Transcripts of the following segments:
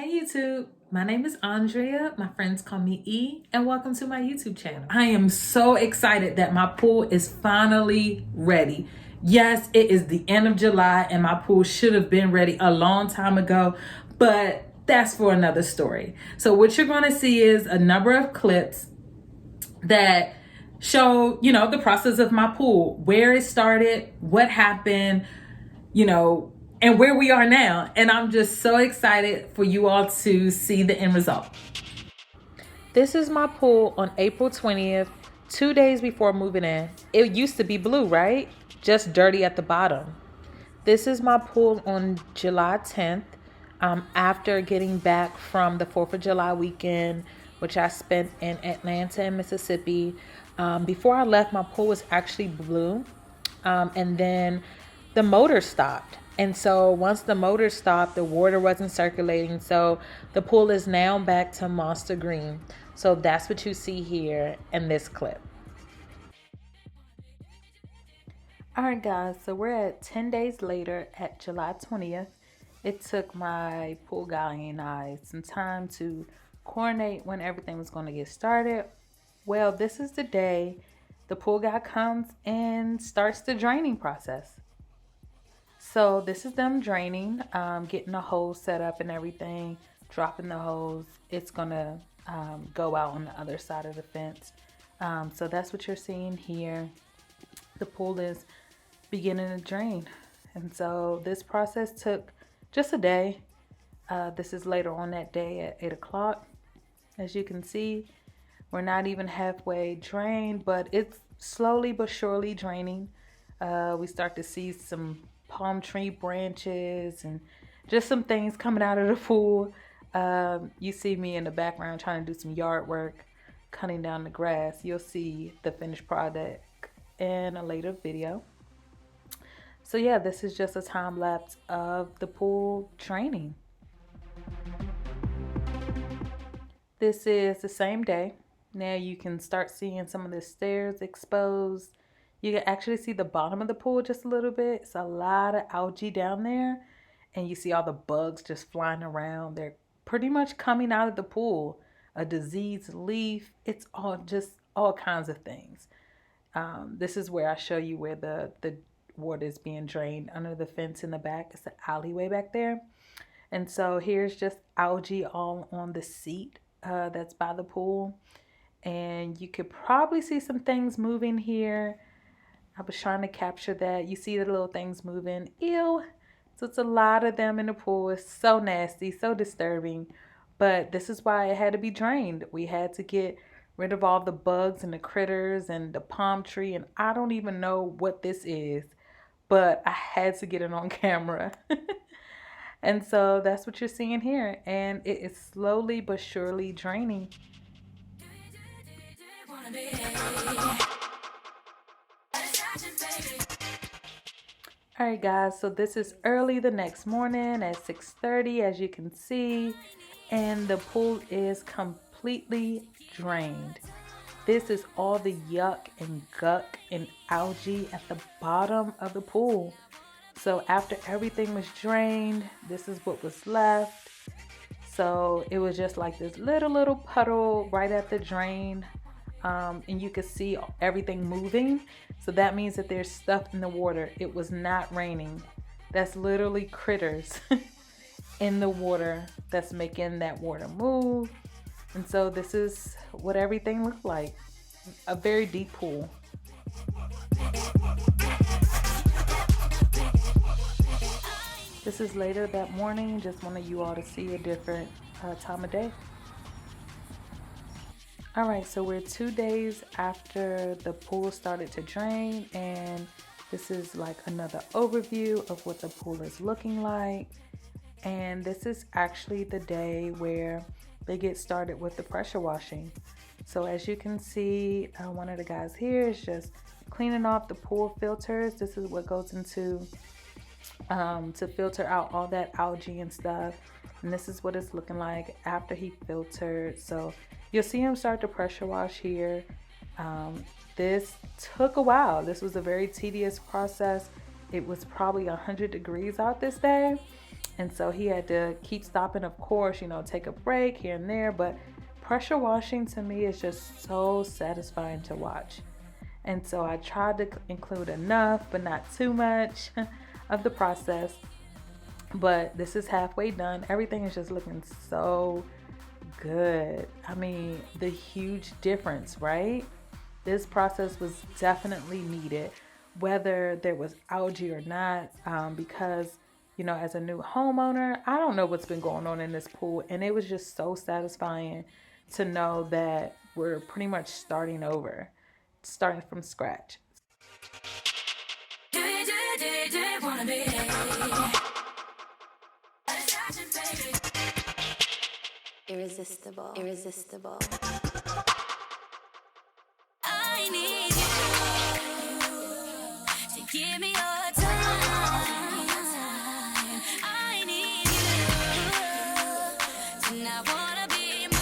Hey YouTube, my name is Andrea. My friends call me E, and welcome to my YouTube channel. I am so excited that my pool is finally ready. Yes, it is the end of July and my pool should have been ready a long time ago, but that's for another story. So what you're going to see is a number of clips that show, the process of my pool, where it started, what happened, and where we are now. And I'm just so excited for you all to see the end result. This is my pool on April 20th, 2 days before moving in. It used to be blue, right? Just dirty at the bottom. This is my pool on July 10th, after getting back from the 4th of July weekend, which I spent in Atlanta and Mississippi. Before I left, my pool was actually blue, and then the motor stopped. And so once the motor stopped, the water wasn't circulating. So the pool is now back to monster green. So that's what you see here in this clip. All right, guys, so we're at 10 days later at July 20th. It took my pool guy and I some time to coordinate when everything was going to get started. Well, this is the day the pool guy comes and starts the draining process. So this is them draining, getting the hose set up and everything, dropping the hose. It's going to go out on the other side of the fence. So that's what you're seeing here. The pool is beginning to drain. And so this process took just a day. This is later on that day at 8 o'clock. As you can see, we're not even halfway drained, but it's slowly but surely draining. We start to see some palm tree branches and just some things coming out of the pool. You see me in the background trying to do some yard work, cutting down the grass. You'll see the finished product in a later video. So yeah, this is just a time lapse of the pool draining. This is the same day. Now you can start seeing some of the stairs exposed. You can actually see the bottom of the pool just a little bit. It's a lot of algae down there. And you see all the bugs just flying around. They're pretty much coming out of the pool. A diseased leaf. It's all kinds of things. This is where I show you where the water is being drained under the fence in the back. It's the alleyway back there. And so here's just algae all on the seat that's by the pool. And you could probably see some things moving here. I was trying to capture that. You see the little things moving. Ew. So it's a lot of them in the pool. It's so nasty, so disturbing. But this is why it had to be drained. We had to get rid of all the bugs and the critters and the palm tree. And I don't even know what this is, but I had to get it on camera. And so that's what you're seeing here. And it is slowly but surely draining. All right, guys, so this is early the next morning at 6:30, as you can see, and the pool is completely drained. This is all the yuck and guck and algae at the bottom of the pool. So after everything was drained, this is what was left. So it was just like this little puddle right at the drain. And you could see everything moving. So that means that there's stuff in the water. It was not raining. That's literally critters in the water that's making that water move. And so this is what everything looked like. A very deep pool. This is later that morning. Just wanted you all to see a different time of day. All right, so we're 2 days after the pool started to drain, and this is like another overview of what the pool is looking like. And this is actually the day where they get started with the pressure washing. So as you can see, one of the guys here is just cleaning off the pool filters. This is what goes into to filter out all that algae and stuff. And this is what it's looking like after he filtered. So you'll see him start to pressure wash here. This took a while. This was a very tedious process. It was probably 100 degrees out this day. And so he had to keep stopping, of course, take a break here and there. But pressure washing to me is just so satisfying to watch. And so I tried to include enough, but not too much of the process. But this is halfway done. Everything is just looking so good. I mean, the huge difference, right? This process was definitely needed, whether there was algae or not, because, as a new homeowner, I don't know what's been going on in this pool. And it was just so satisfying to know that we're pretty much starting over, starting from scratch. Irresistible. I need you to give me your time. I need you to not wanna be mine.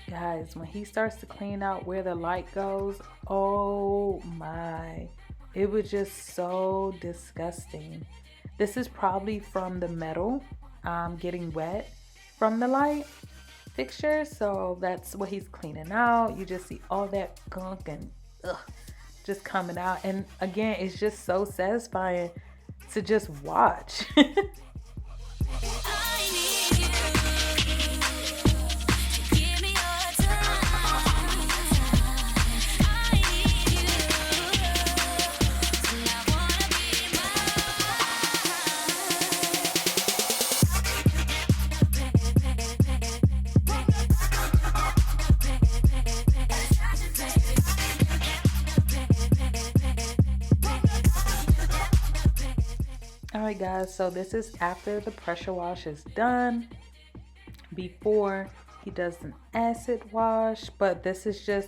Guys, when he starts to clean out where the light goes, oh my, it was just so disgusting. This is probably from the metal getting wet from the light fixture. So that's what he's cleaning out. You just see all that gunk and just coming out. And again, it's just so satisfying to just watch. Alright guys, so this is after the pressure wash is done, before he does an acid wash, but this is just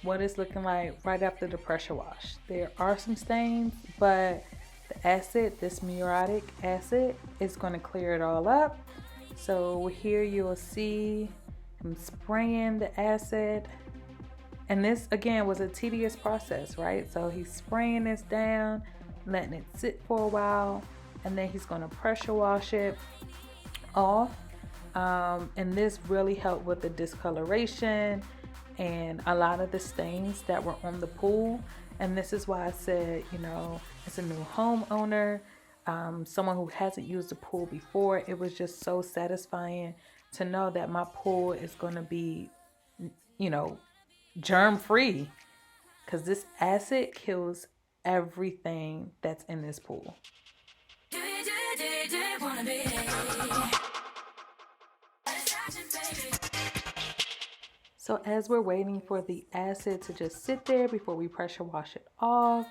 what it's looking like right after the pressure wash. There are some stains, but the acid, this muriatic acid, is going to clear it all up. So here you'll see him spraying the acid, and this again was a tedious process, right? So he's spraying this down, letting it sit for a while, and then he's going to pressure wash it off. And this really helped with the discoloration and a lot of the stains that were on the pool. And this is why I said, as a new homeowner, someone who hasn't used the pool before, it was just so satisfying to know that my pool is going to be, germ free, because this acid kills everything that's in this pool. So as we're waiting for the acid to just sit there before we pressure wash it off,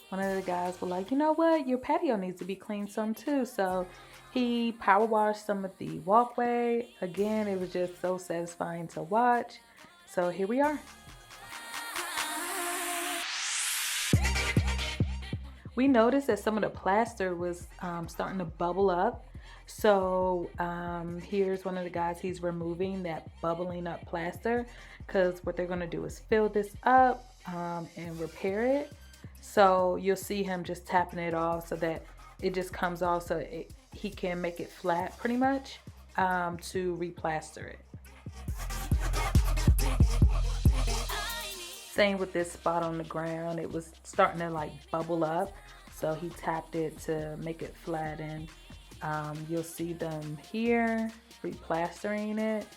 one of the guys were like, you know what, your patio needs to be cleaned some too. So he power washed some of the walkway. Again, it was just so satisfying to watch. So here we are. We noticed that some of the plaster was starting to bubble up. So here's one of the guys, he's removing that bubbling up plaster, because what they're going to do is fill this up and repair it. So you'll see him just tapping it off so that it just comes off, so he can make it flat pretty much to replaster it. Same with this spot on the ground. It was starting to like bubble up. So he tapped it to make it flat, and you'll see them here replastering it,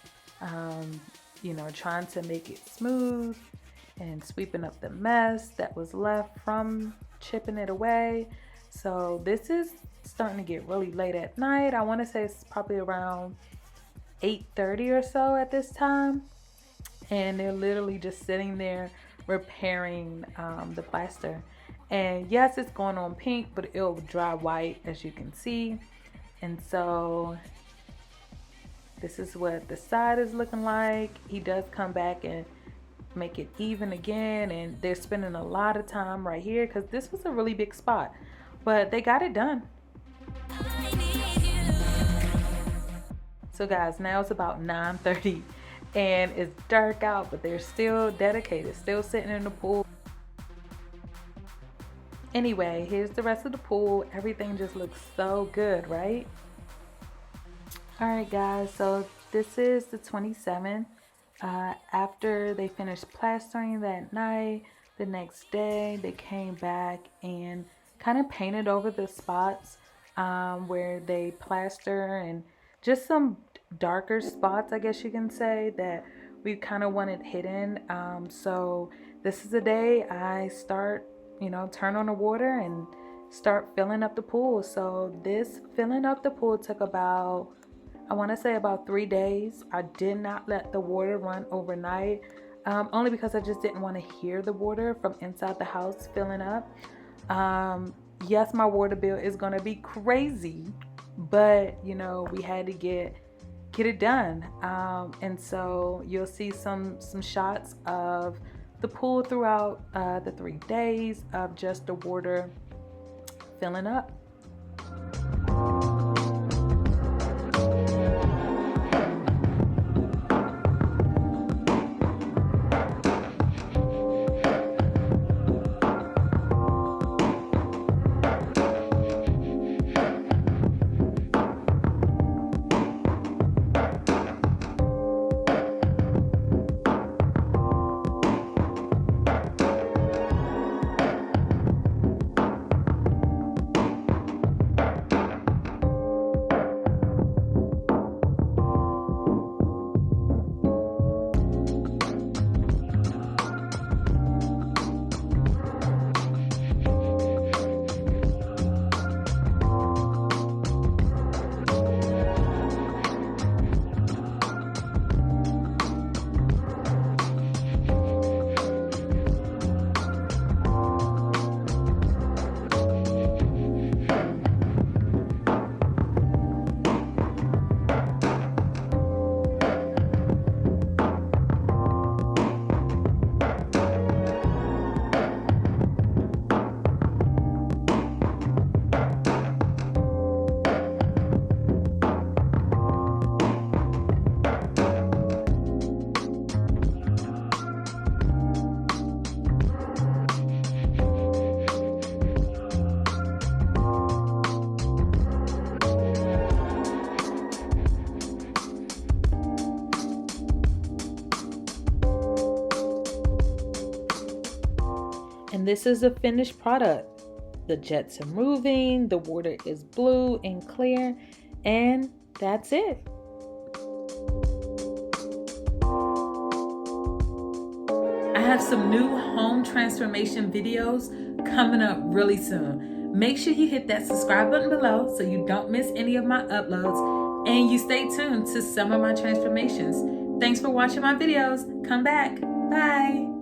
trying to make it smooth and sweeping up the mess that was left from chipping it away. So this is starting to get really late at night. I want to say it's probably around 8:30 or so at this time, and they're literally just sitting there repairing the plaster. And yes, it's going on pink, but it'll dry white, as you can see. And so this is what the side is looking like. He does come back and make it even again, and they're spending a lot of time right here because this was a really big spot, but they got it done. So guys, now it's about 9:30 and it's dark out, but they're still dedicated, still sitting in the pool. Anyway, here's the rest of the pool. Everything just looks so good, right? All right, guys, so this is the 27th. After they finished plastering that night, the next day they came back and kind of painted over the spots where they plaster, and just some darker spots, I guess you can say, that we kind of wanted hidden. So this is the day I start, turn on the water and start filling up the pool. So this filling up the pool took about, I want to say, about 3 days. I did not let the water run overnight, only because I just didn't want to hear the water from inside the house filling up. Yes, my water bill is going to be crazy, but we had to get it done. And so you'll see some shots of the pool throughout the 3 days of just the water filling up. And this is a finished product. The jets are moving, the water is blue and clear, and that's it. I have some new home transformation videos coming up really soon. Make sure you hit that subscribe button below so you don't miss any of my uploads, and you stay tuned to some of my transformations. Thanks for watching my videos. Come back. Bye.